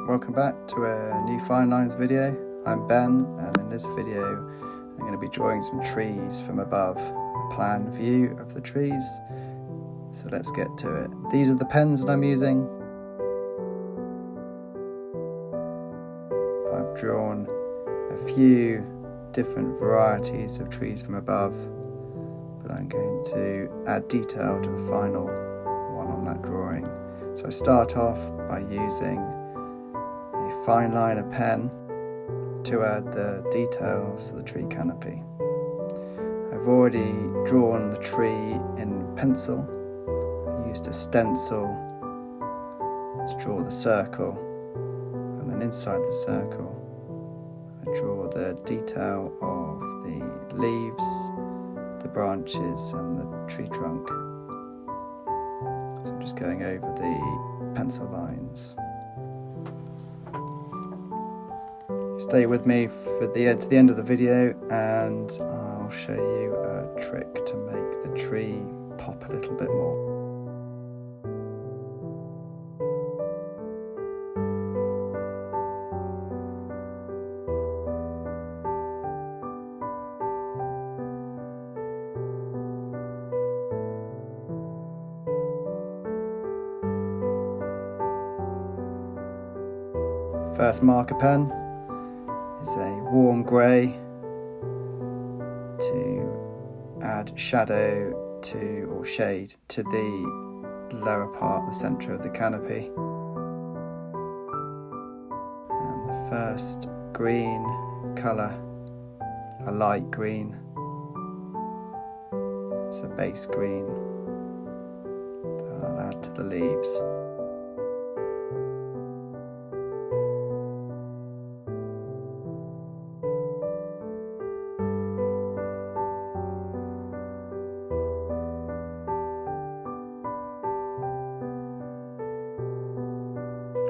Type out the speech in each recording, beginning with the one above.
welcome back to a new Fine Lines video. I'm Ben, and in this video I'm going to be drawing some trees from above, a plan view of the trees. So let's get to it. These are the pens that I'm using. I've drawn a few different varieties of trees from above, but I'm going to add detail to the final one on that drawing. So I start off by using a fineliner pen to add the details to the tree canopy. I've already drawn the tree in pencil. I used a stencil to draw the circle, and then inside the circle I draw the detail of the leaves, the branches and the tree trunk. So I'm just going over the pencil lines. Stay with me to the end of the video, and I'll show you a trick to make the tree pop a little bit more. First marker pen is a warm grey to add shadow to, or shade to, the lower part, the centre of the canopy. And the first green colour, a light green, it's a base green that I'll add to the leaves.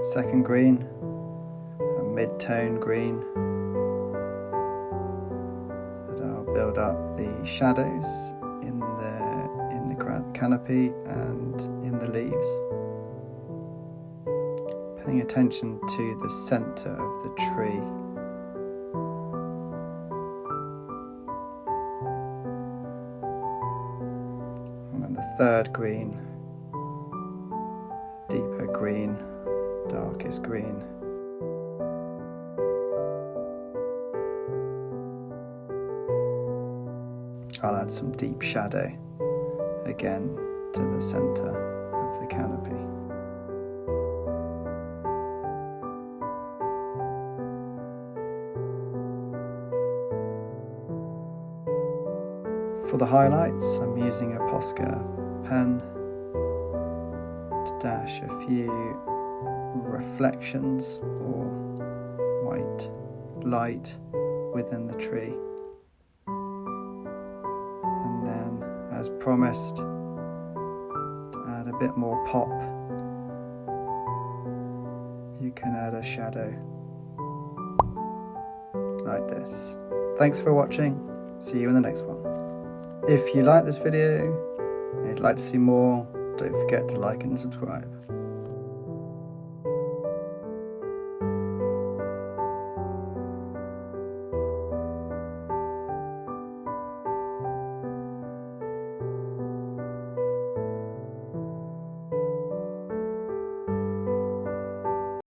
Second green, a mid-tone green, that I'll build up the shadows in the canopy and in the leaves, paying attention to the centre of the tree. And then the third green, deeper green, darkest green. I'll add some deep shadow again to the centre of the canopy. For the highlights, I'm using a POSCA pen to dash a few reflections or white light within the tree, and then, as promised, to add a bit more pop, you can add a shadow like this. Thanks for watching. See you in the next one. If you like this video and you'd like to see more, don't forget to like and subscribe.